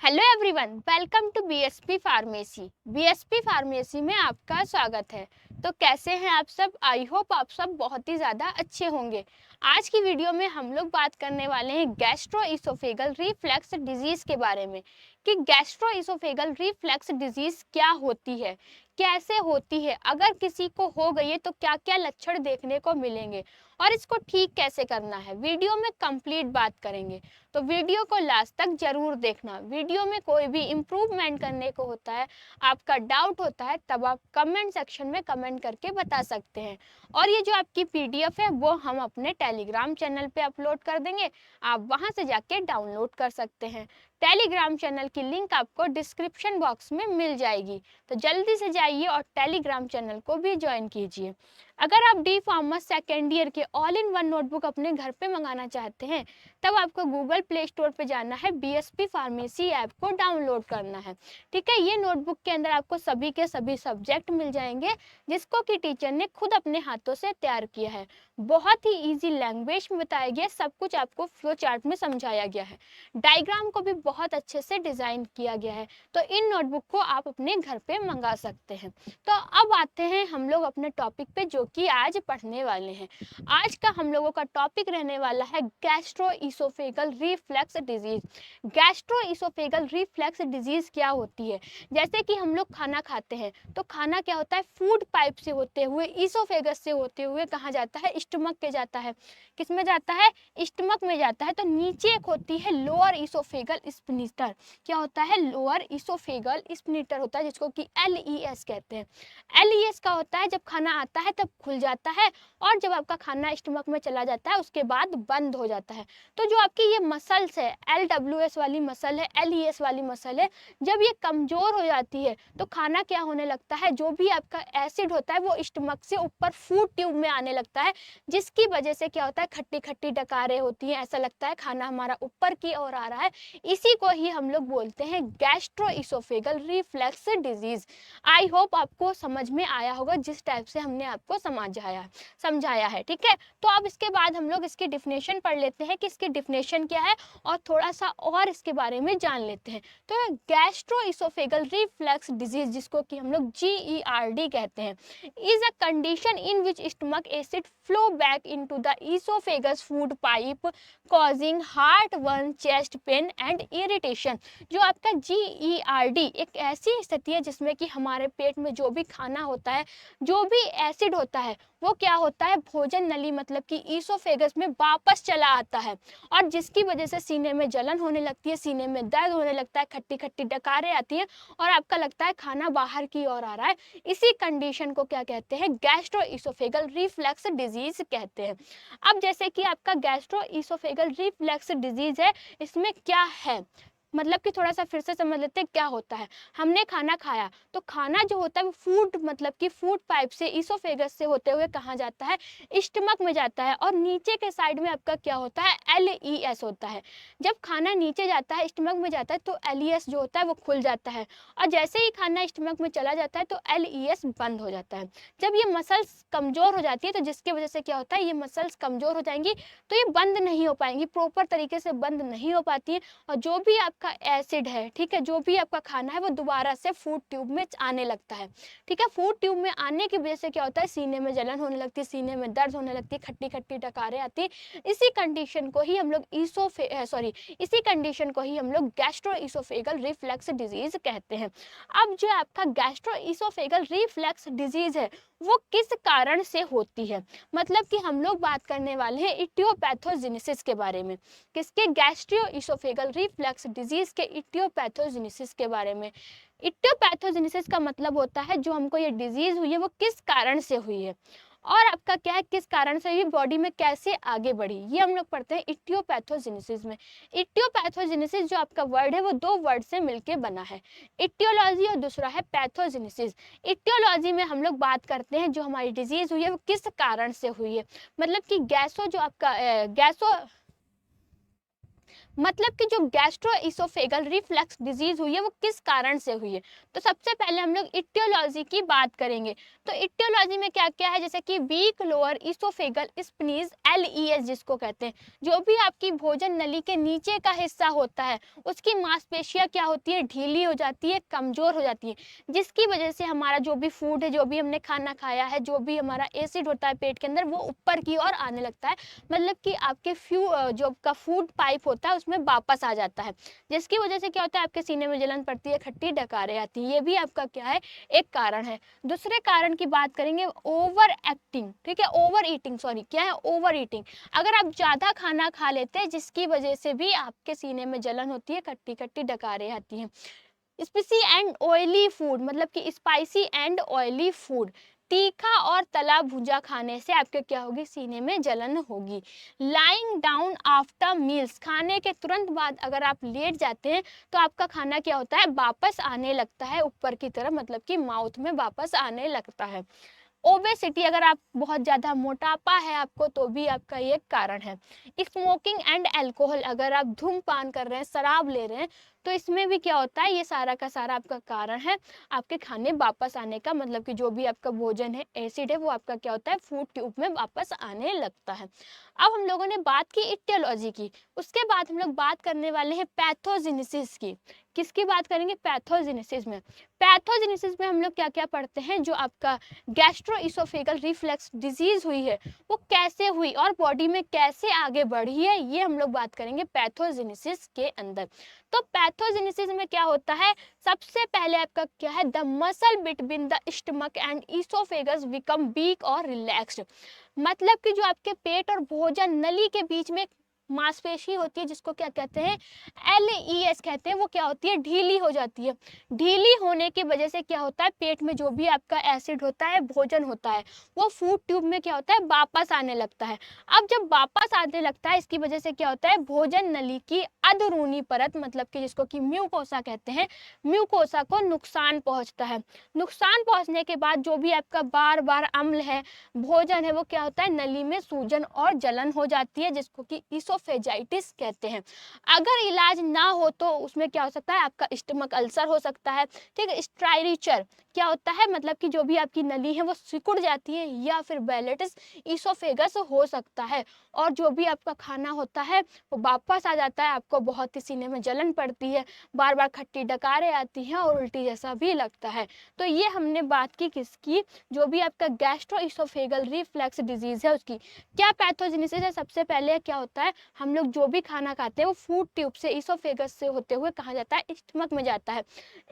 Hello everyone, welcome to BSP pharmacy. BSP pharmacy में आपका स्वागत है। तो कैसे हैं आप सब? आई होप आप सब बहुत ही ज़्यादा अच्छे होंगे। आज की वीडियो में हम लोग बात करने वाले हैं गैस्ट्रोइसोफेगल रिफ्लक्स डिजीज़ के बारे में कि गैस्ट्रोइसोफेगल रिफ्लक्स डिजीज़ क्या होती है, कैसे होती है, अगर किसी को हो गई है तो क्या क्या लक्षण देखने को मिलेंगे और इसको ठीक कैसे करना है। वीडियो में कंप्लीट बात करेंगे, तो वीडियो को लास्ट तक जरूर देखना। वीडियो में कोई भी इम्प्रूवमेंट करने को होता है, आपका डाउट होता है, तब आप कमेंट सेक्शन में कमेंट करके बता सकते हैं। और ये जो आपकी पीडीएफ है वो हम अपने टेलीग्राम चैनल पे अपलोड कर देंगे, आप वहां से जाके डाउनलोड कर सकते हैं। टेलीग्राम चैनल की लिंक आपको डिस्क्रिप्शन बॉक्स में मिल जाएगी, तो जल्दी से जाइए और टेलीग्राम चैनल को भी ज्वाइन कीजिए। अगर आप डी फार्मा सेकेंड ईयर के ऑल इन वन नोटबुक अपने घर पे मंगाना चाहते हैं, तब आपको गूगल प्ले स्टोर पे जाना है, बीएसपी फार्मेसी ऐप को डाउनलोड करना है। ठीक है, ये नोटबुक के अंदर आपको सभी के सभी सब्जेक्ट मिल जाएंगे, जिसको कि टीचर ने खुद अपने हाथों से तैयार किया है। बहुत ही इजी लैंग्वेज में बताया गया, सब कुछ आपको फ्लो चार्ट में समझाया गया है। डायग्राम को भी बहुत अच्छे से डिजाइन किया गया है, तो इन नोटबुक को आप अपने घर पे मंगा सकते हैं। तो अब आते हैं हम लोग अपने टॉपिक पे, जो कि आज पढ़ने वाले हैं। आज का हम लोगों का टॉपिक रहने वाला है gastroesophageal reflux disease. Gastroesophageal reflux disease क्या होती है? जैसे कि हम लोग खाना खाते हैं, तो खाना क्या होता है, फूड पाइप से होते हुए, इसोफेगस से होते हुए कहाँ जाता है? स्टमक के जाता है। किस में जाता है? स्टमक में जाता है। तो नीचे एक होती है लोअर इसोफेगल स्प्निटर। क्या होता है? लोअर इसोफेगल स्प्निटर होता है, जिसको कि LES कहते हैं। LES का होता है, जब खाना आता है तब खुल जाता है, और जब आपका खाना स्टमक में चला जाता है उसके बाद बंद हो जाता है। तो जो आपकी ये मसल्स है, LWS वाली मसल है, LES वाली मसल है, जब ये कमजोर हो जाती है तो खाना क्या होने लगता है, जो भी आपका एसिड होता है वो स्टमक से ऊपर फूड ट्यूब में आने लगता है, जिसकी वजह से क्या होता है, खट्टी खट्टी डकारें होती हैं, ऐसा लगता है खाना हमारा ऊपर की ओर आ रहा है। इसी को ही हम लोग बोलते हैं gastroesophageal reflux disease. I hope आपको समझ में आया होगा, जिस टाइप से हमने आपको समझाया है। ठीक है, तो अब इसके बाद हम लोग इसकी डिफिनेशन पढ़ लेते हैं कि इसकी डिफिनेशन क्या है, और थोड़ा सा और इसके बारे में जान लेते हैं। तो गैस्ट्रोइसोफेगल रिफ्लक्स डिजीज, जिसको कि हम लोग GERD कहते हैं, is a condition in which stomach acid flow back into the esophagus food pipe causing heartburn, chest pain and irritation। जो आपका GERD एक ऐसी स्थिति है जिसमें कि हमारे पेट में जो भी खाना होता है, जो भी एसिड होता है, वो क्या होता है, भोजन नली मतलब कि ईसोफेगस में वापस चला आता है, और जिसकी वजह से सीने में जलन होने लगती है, सीने में दर्द होने लगता है, खट्टी खट्टी डकारें आती हैं, और आपका लगता है खाना बाहर की ओर आ रहा है। इसी कंडीशन को क्या कहते हैं? गैस्ट्रोइसोफेगल रिफ्लक्स डिजीज कहते हैं। अब जैसे कि आपका गैस्ट्रोइसोफेगल रिफ्लक्स डिजीज है, इसमें क्या है, मतलब कि थोड़ा सा फिर से समझ लेते हैं क्या होता है। हमने खाना खाया, तो खाना जो होता है वो फूड मतलब कि फूड पाइप से, इसोफेगस से होते हुए कहाँ जाता है? स्टमक में जाता है, और नीचे के साइड में आपका क्या होता है? LES होता है। जब खाना नीचे जाता है, स्टमक में जाता है, तो LES जो होता है वो खुल जाता है, और जैसे ही खाना स्टमक में चला जाता है तो LES बंद हो जाता है। जब ये मसल्स कमजोर हो जाती है, तो जिसकी वजह से क्या होता है, ये मसल्स कमजोर हो जाएंगी, तो ये बंद नहीं हो पाएंगी, प्रॉपर तरीके से बंद नहीं हो पाती है, और जो भी आपका एसिड है, ठीक है, जो भी आपका खाना है, वो दोबारा से फूड ट्यूब में आने लगता है। ठीक है, फूड ट्यूब में आने की वजह से क्या होता है, सीने में जलन होने लगती है, सीने में दर्द होने लगती है, खट्टी खट्टी डकारें आती है। इसी कंडीशन को ही हम लोग इसी कंडीशन को ही हम लोग गैस्ट्रोइसोफेगल रिफ्लक्स डिजीज कहते हैं। अब जो आपका गैस्ट्रोइसोफेगल रिफ्लक्स डिजीज है, वो किस कारण से होती है, मतलब कि हम लोग बात करने वाले हैं इटियोपैथोजेनेसिस के बारे में। किसके? गैस्ट्रोइसोफेगल रिफ्लक्स डिजीज के इटियोपैथोजेनेसिस के बारे में। इटियोपैथोजेनेसिस का मतलब होता है जो हमको ये डिजीज हुई है वो किस कारण से हुई है, और आपका क्या है, किस कारण से ये बॉडी में कैसे आगे बढ़ी, ये हम लोग पढ़ते हैं इटियोपैथोजेनेसिस में। इटियोपैथोजेनेसिस जो आपका वर्ड है वो दो वर्ड से मिलके बना है, इटियोलॉजी और दूसरा है पैथोजेनेसिस। इटियोलॉजी में हम लोग बात करते हैं जो हमारी डिजीज हुई है वो किस कारण से हुई है, मतलब कि मतलब कि जो गैस्ट्रोइसोफेगल रिफ्लक्स डिजीज हुई है वो किस कारण से हुई है। तो सबसे पहले हम लोग इटियोलॉजी की बात करेंगे। तो इटियोलॉजी में क्या क्या है, जैसे कि वीक लोअर इसोफेगल स्प्लीज, LES जिसको कहते हैं, जो भी आपकी भोजन नली के नीचे का हिस्सा होता है उसकी मांसपेशियां क्या होती है, ढीली हो जाती है, कमजोर हो जाती है, जिसकी वजह से हमारा जो भी फूड है, जो भी हमने खाना खाया है, जो भी हमारा एसिड होता है पेट के अंदर, वो ऊपर की ओर आने लगता है। मतलब कि आपके जो आपका फूड पाइप होता है उसमें वापस आ जाता है, जिसकी वजह से क्या होता है, आपके सीने में जलन पड़ती है, खट्टी डकारें आती है। ये भी आपका क्या है, एक कारण है। दूसरे कारण की बात करेंगे, ओवर एक्टिंग, ठीक है, ओवर ईटिंग, सॉरी क्या है, ओवर ईटिंग। अगर आप ज्यादा खाना खा लेते हैं जिसकी वजह से भी आपके सीने में जलन होती है, खट्टी खट्टी डकारें आती हैं। स्पाइसी एंड ऑयली फूड, मतलब कि स्पाइसी एंड ऑयली फूड, तीखा और तला भुजा खाने से आपके क्या होगी, सीने में जलन होगी। लाइंग डाउन आफ्टर मील्स, खाने के तुरंत बाद अगर आप लेट जाते हैं तो आपका खाना क्या होता है, वापस आने लगता है ऊपर की तरफ, मतलब कि माउथ में वापस आने लगता है। ओबेसिटी, अगर आप बहुत ज़्यादा मोटापा है आपको तो भी आपका ये कारण है। स्मोकिंग एंड अल्कोहल, अगर आप धूम्रपान कर रहे हैं, शराब ले रहे हैं, तो इसमें भी क्या होता है, ये सारा का सारा आपका कारण है आपके खाने वापस आने का, मतलब कि जो भी आपका भोजन है, एसिड है, वो आपका क्या होता है, फूड ट्यूब में वापस आने लगता है। अब हम लोगों ने बात की इटियोलॉजी की, उसके बाद हम लोग बात करने वाले हैं पैथोजेनेसिस की। किसकी बात करेंगे, पैथोजेनेसिस में। पैथोजेनेसिस में हम लोग क्या क्या पढ़ते हैं, जो आपका गैस्ट्रोइसोफेगल रिफ्लक्स डिजीज हुई है वो कैसे हुई और बॉडी में कैसे आगे बढ़ी है, ये हम लोग बात करेंगे पैथोजेनेसिस के अंदर। तो पैथोजेनेसिस में क्या होता है, सबसे पहले आपका क्या है, the muscle between the stomach and oesophagus become weak और रिलैक्स्ड। मतलब कि जो आपके पेट और भोजन नली के बीच में मांसपेशी होती है, जिसको क्या कहते हैं, LES कहते हैं, वो क्या होती है, ढीली हो जाती है। ढीली होने की वजह से क्या होता है, पेट में जो भी आपका एसिड होता है, भोजन होता है, वो फूड ट्यूब में क्या होता है, वापस आने लगता है। अब जब वापस आने लगता है, इसकी वजह से क्या होता है, भोजन नली की अधरूनी परत, मतलब कि जिसको कि म्यूकोसा कहते हैं, म्यूकोसा को नुकसान पहुंचता है। नुकसान पहुंचने के बाद जो भी आपका बार बार अम्ल है, भोजन है, वो क्या होता है, नली में सूजन और जलन हो जाती है, जिसको कि इसोफेजाइटिस कहते हैं। अगर इलाज ना हो तो उसमें क्या हो सकता है, आपका स्टमक अल्सर हो सकता है, ठीक है। स्ट्राइरिचर क्या होता है, मतलब कि जो भी आपकी नली है वो सिकुड़ जाती है, या फिर बैलेटिस इसोफेगस हो सकता है, और जो भी आपका खाना होता है वो वापस आ जाता है, आपको बहुत ही सीने में जलन पड़ती है, बार बार खट्टी डकारें आती हैं और उल्टी जैसा भी लगता है। तो ये हमने बात की किसकी, जो भी आपका गैस्ट्रोइसोफेगल रिफ्लक्स डिजीज है उसकी। क्या पैथोजेनेसिस है, सबसे पहले क्या होता है, हम लोग जो भी खाना खाते हैं वो फूड ट्यूब से, इसोफेगस से होते हुए कहाँ जाता है, स्टमक में जाता है।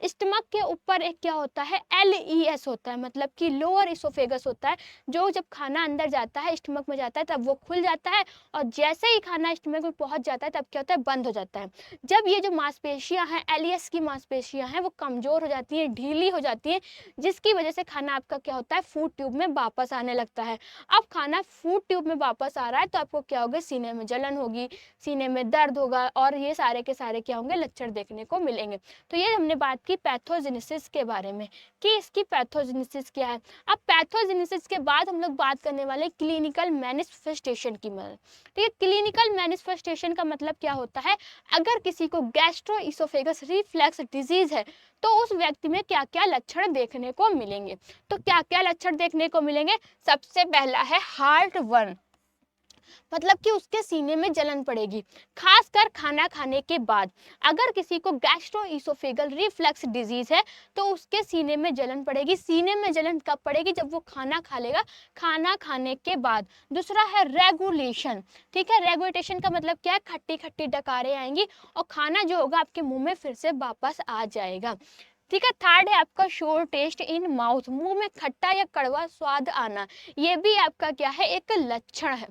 स्टमक के ऊपर एक क्या होता है, LES होता है, मतलब कि लोअर इसोफेगस होता है, जो जब खाना अंदर जाता है, स्टमक में जाता है, तब वो खुल जाता है, और जैसे ही खाना स्टमक में पहुंच जाता है तब क्या होता है, बंद हो जाता है। जब ये जो मांसपेशियां हैं, LES की मांसपेशियां हैं, वो कमजोर हो जाती हैं, ढीली हो जाती हैं, जिसकी वजह से खाना आपका क्या होता है, फूड ट्यूब में वापस आने लगता है। अब खाना फूड ट्यूब में वापस आ रहा है तो आपको क्या होगा, सीने में जलन होगी, सीने में दर्द होगा, और ये सारे के सारे क्या होंगे, लक्षण देखने को मिलेंगे। तो ये हमने बात की पैथोजेनेसिस के बारे में कि इसकी पैथोजेनेसिस क्या है। अब पैथोजेनेसिस के बाद हम लोग बात करने वाले क्लिनिकल मैनिफेस्टेशन की मदद, ठीक है। क्लिनिकल मैनिफेस्टेशन का मतलब क्या होता है, अगर किसी को गैस्ट्रोइसोफेगस रिफ्लक्स डिजीज है तो उस व्यक्ति में क्या क्या लक्षण देखने को मिलेंगे। तो क्या क्या लक्षण देखने को मिलेंगे, सबसे पहला है हार्ट बर्न, मतलब कि उसके सीने में जलन पड़ेगी, खासकर खाना खाने के बाद। अगर किसी को गैस्ट्रोइसोफेगल रिफ्लक्स डिजीज है तो उसके सीने में जलन पड़ेगी। सीने में जलन कब पड़ेगी, जब वो खाना खा लेगा, खाना खाने के बाद। दूसरा है रेगुलेशन, ठीक है। रेगुलेशन का मतलब क्या है, खट्टी खट्टी डकारें आएंगी और खाना जो होगा आपके मुंह में फिर से वापस आ जाएगा, ठीक है। थर्ड है आपका शोर टेस्ट इन माउथ, मुंह में खट्टा या कड़वा स्वाद आना, ये भी आपका क्या है, एक लक्षण है।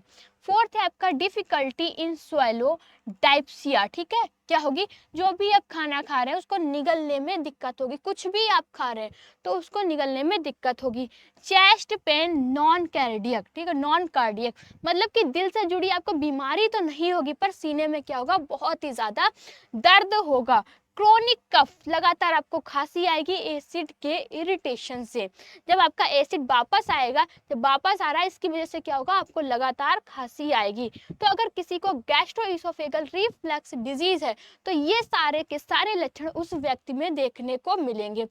फोर्थ है आपका डिफिकल्टी इन स्वेलो, डायप्सिया, ठीक है। क्या होगी, जो भी आप खाना खा रहे हैं उसको निगलने में दिक्कत होगी, कुछ भी आप खा रहे हैं तो उसको निगलने में दिक्कत होगी। चेस्ट पेन नॉन कार्डियक, ठीक है, नॉन कार्डियक मतलब कि दिल से जुड़ी आपको बीमारी तो नहीं होगी, पर सीने में क्या होगा, बहुत ही ज्यादा दर्द होगा। क्रोनिक कफ, लगातार आपको खांसी आएगी एसिड के इरिटेशन से। जब आपका एसिड वापस आएगा, जब वापस आ रहा है इसकी वजह से क्या होगा, आपको लगातार खांसी आएगी। तो अगर किसी को गैस्ट्रोइसोफेगल रिफ्लक्स डिजीज है तो ये सारे के सारे लक्षण उस व्यक्ति में देखने को मिलेंगे।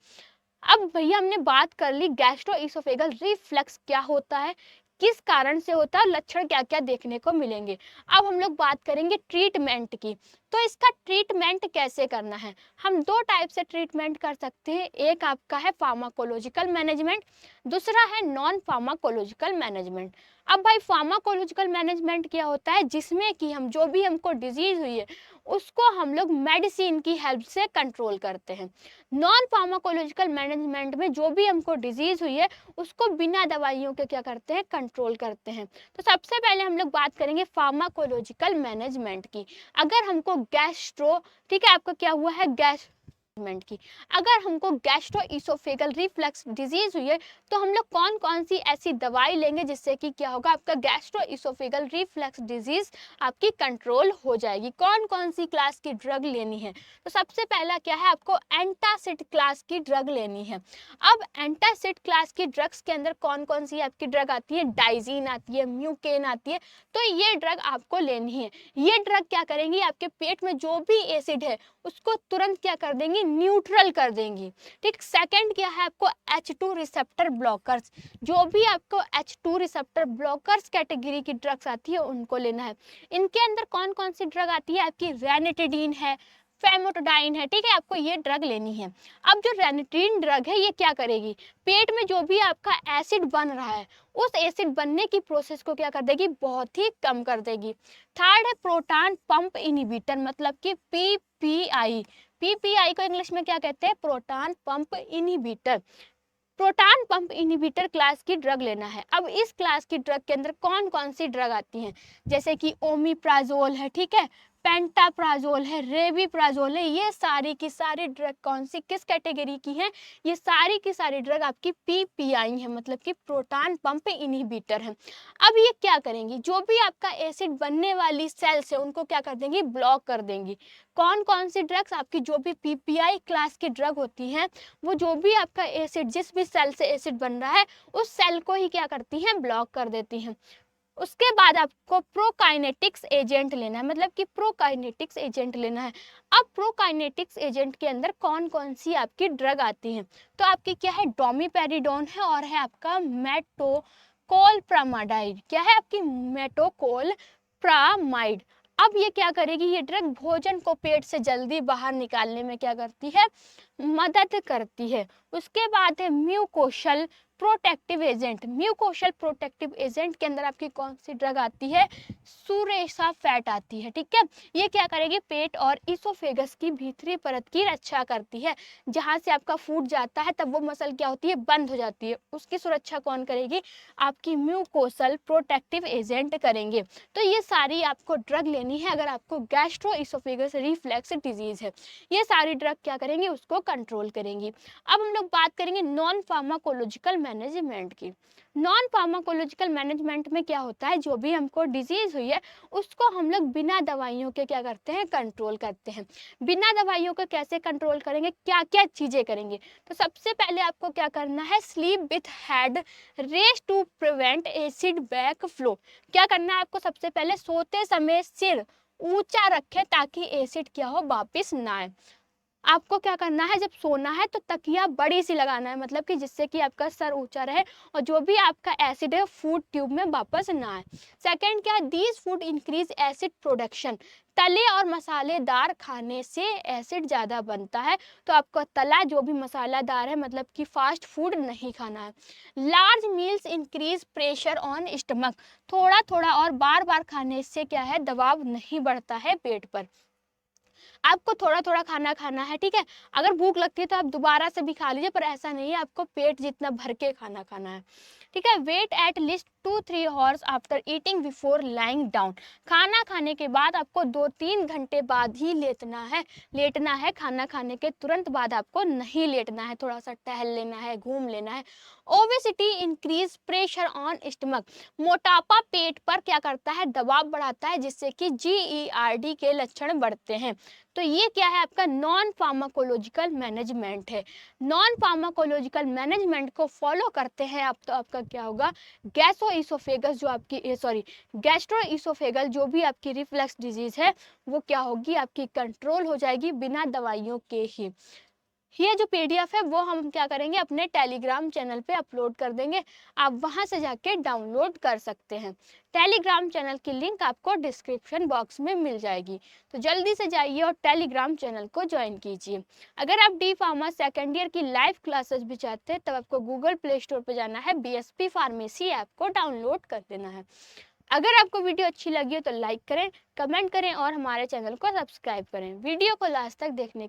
अब भैया हमने बात कर ली गैस्ट्रोइसोफेगल रिफ्लक्स क्या होता है, किस कारण से होता है, लक्षण क्या क्या देखने को मिलेंगे। अब हम लोग बात करेंगे ट्रीटमेंट की। तो इसका ट्रीटमेंट कैसे करना है, हम दो टाइप से ट्रीटमेंट कर सकते हैं। एक आपका है फार्माकोलॉजिकल मैनेजमेंट, दूसरा है नॉन फार्माकोलॉजिकल मैनेजमेंट। अब भाई फार्माकोलॉजिकल मैनेजमेंट क्या होता है, जिसमें कि हम जो भी हमको डिजीज हुई है उसको हम लोग मेडिसिन की हेल्प से कंट्रोल करते हैं। नॉन फार्माकोलॉजिकल मैनेजमेंट में जो भी हमको डिजीज हुई है उसको बिना दवाइयों के क्या करते हैं, कंट्रोल करते हैं। तो सबसे पहले हम लोग बात करेंगे फार्माकोलॉजिकल मैनेजमेंट की। अगर हमको गैस्ट्रो, ठीक है, आपका क्या हुआ है, गैस की, अगर हमको गैस्ट्रोइसोफेगल रिफ्लक्स डिजीज हुई है तो हम लोग कौन कौन सी ऐसी दवाई लेंगे जिससे कि क्या होगा, आपका गैस्ट्रोइसोफेगल रिफ्लक्स डिजीज आपकी कंट्रोल हो जाएगी। कौन कौन सी क्लास की ड्रग लेनी है, तो सबसे पहला क्या है, आपको एंटासिड क्लास की ड्रग लेनी है। अब एंटासिड क्लास की ड्रग्स के अंदर कौन कौन सी आपकी ड्रग आती है, डाइजीन आती है, म्यूकेन आती है, तो ये ड्रग आपको लेनी है। ये ड्रग क्या करेंगी, आपके पेट में जो भी एसिड है उसको तुरंत क्या कर देंगी, न्यूट्रल कर देंगी। ठीक, सेकंड क्या है, आपको H2 रिसेप्टर ब्लॉकर्स, जो भी आपको H2 रिसेप्टर ब्लॉकर्स कैटेगरी की ड्रग्स आती है उनको लेना है। इनके अंदर कौन कौन सी ड्रग आती है, आपकी रेनिटिडीन है, फेमोटोडाइन है, ठीक है, आपको ये ड्रग लेनी है। अब जो रेनिटिडीन ड्रग है ये क्या करेगी, पेट में जो भी आपका एसिड बन रहा है उस एसिड बनने की प्रोसेस को क्या कर देगी, बहुत ही कम कर देगी। थर्ड है प्रोटॉन पंप इनहिबिटर, मतलब कि PPI। PPI को इंग्लिश में क्या कहते हैं, proton pump inhibitor. Proton pump inhibitor class की ड्रग लेना है। अब इस क्लास की ड्रग के अंदर कौन कौन सी ड्रग आती हैं, जैसे कि ओमिप्राजोल है, ठीक है, पेंटाप्राजोल है, रेविप्राजोल है, ये सारी की सारी ड्रग कौन सी किस कैटेगरी की है, ये सारी की सारी ड्रग आपकी PPI है, मतलब कि प्रोटॉन पंप इनहिबिटर है। अब ये क्या करेंगी, जो भी आपका एसिड बनने वाली सेल्स है उनको क्या कर देंगी, ब्लॉक कर देंगी। कौन कौन सी ड्रग्स, आपकी जो भी PPI क्लास की ड्रग होती हैं वो जो भी आपका एसिड, जिस भी सेल से एसिड बन रहा है उस सेल को ही क्या करती हैं, ब्लॉक कर देती हैं। उसके बाद आपको प्रोकाइनेटिक्स एजेंट लेना है, मतलब कि प्रोकाइनेटिक्स एजेंट लेना है। अब प्रोकाइनेटिक्स एजेंट के अंदर कौन कौन सी आपकी ड्रग आती हैं, तो आपकी क्या है, डोमिपेरिडोन है और है आपका मेटोकोल प्रामाडाइड, क्या है आपकी, मेटोकोल प्रामाइड। अब ये क्या करेगी, ये ड्रग भोजन को पेट से जल्दी बाहर निकालने में क्या करती है, मदद करती है। उसके बाद है म्यूकोशल प्रोटेक्टिव एजेंट। म्यूकोशल प्रोटेक्टिव एजेंट के अंदर आपकी कौन सी ड्रग आती है, सुरेसा फैट आती है, ठीक है। ये क्या करेगी, पेट और इसोफेगस की भीतरी परत की रक्षा करती है। जहां से आपका फूड जाता है तब वो मसल क्या होती है, बंद हो जाती है, उसकी सुरक्षा कौन करेगी, आपकी म्यूकोशल प्रोटेक्टिव एजेंट करेंगे। तो ये सारी आपको ड्रग लेनी है अगर आपको गैस्ट्रो इसोफेगस रिफ्लक्स डिजीज है। ये सारी ड्रग क्या करेंगे, उसको कंट्रोल करेंगी। अब हम लोग बात करेंगे नॉन फार्माकोलॉजिकल मैनेजमेंट की। नॉन फार्माकोलॉजिकल मैनेजमेंट में क्या होता है, जो भी हमको डिजीज हुई है उसको हम लोग बिना दवाइयों के क्या करते हैं, कंट्रोल करते हैं। बिना दवाइयों के कैसे कंट्रोल करेंगे, क्या क्या चीजें करेंगे, तो सबसे पहले आपको क्या करना है, sleep with head rest to prevent acid back flow. क्या करना है आपको, सबसे पहले सोते समय सिर ऊंचा रखें ताकि एसिड क्या हो, वापिस ना आए। आपको क्या करना है, जब सोना है तो तकिया बड़ी सी लगाना है, मतलब कि जिससे कि आपका सर ऊंचा रहे और जो भी आपका एसिड है फूड ट्यूब में वापस ना आए। सेकंड क्या है, these food increase acid production. तले और मसालेदार खाने से एसिड ज़्यादा बनता है, तो आपको तला जो भी मसालादार है मतलब कि फास्ट फूड नहीं खाना है। Large meals increase pressure on stomach. थोड़ा थोड़ा और बार बार खाने से क्या है, दबाव नहीं बढ़ता है पेट पर। आपको थोड़ा थोड़ा खाना खाना है, ठीक है, अगर भूख लगती है तो आप दोबारा से भी खा लीजिए, पर ऐसा नहीं है, आपको पेट जितना भर के खाना खाना है, ठीक है। Wait at least 2-3 hours after eating before lying down. खाना खाने के बाद आपको 2-3 घंटे बाद ही लेटना है, खाना खाने के तुरंत बाद आपको नहीं लेटना है, थोड़ा सा टहल लेना है, घूम लेना है। Obesity increase pressure on stomach. मोटापा पेट पर क्या करता है, दबाव बढ़ाता है, जिससे कि GERD के लक्षण बढ़ते हैं। तो ये क्या है, आपका नॉन फार्माकोलॉजिकल मैनेजमेंट है। नॉन फार्माकोलॉजिकल मैनेजमेंट को फॉलो करते हैं आप, तो आपका क्या होगा, गैसोइसोफेगस जो आपकी गैस्ट्रोइसोफेगल जो भी आपकी रिफ्लक्स डिजीज है वो क्या होगी, आपकी कंट्रोल हो जाएगी बिना दवाइयों के ही। ये जो पीडीएफ है वो हम क्या करेंगे, अपने टेलीग्राम चैनल पे अपलोड कर देंगे, आप वहां से जाके डाउनलोड कर सकते हैं। टेलीग्राम चैनल की लिंक आपको डिस्क्रिप्शन बॉक्स में मिल जाएगी, तो जल्दी से जाइए और टेलीग्राम चैनल को ज्वाइन कीजिए। अगर आप डी फार्मा सेकेंड ईयर की लाइव क्लासेस भी चाहते हैं तब आपको गूगल प्ले स्टोर पर जाना है, बीएसपी फार्मेसी ऐप को डाउनलोड कर देना है। अगर आपको वीडियो अच्छी लगी हो तो लाइक करें, कमेंट करें और हमारे चैनल को सब्सक्राइब करें। वीडियो को लास्ट तक देखने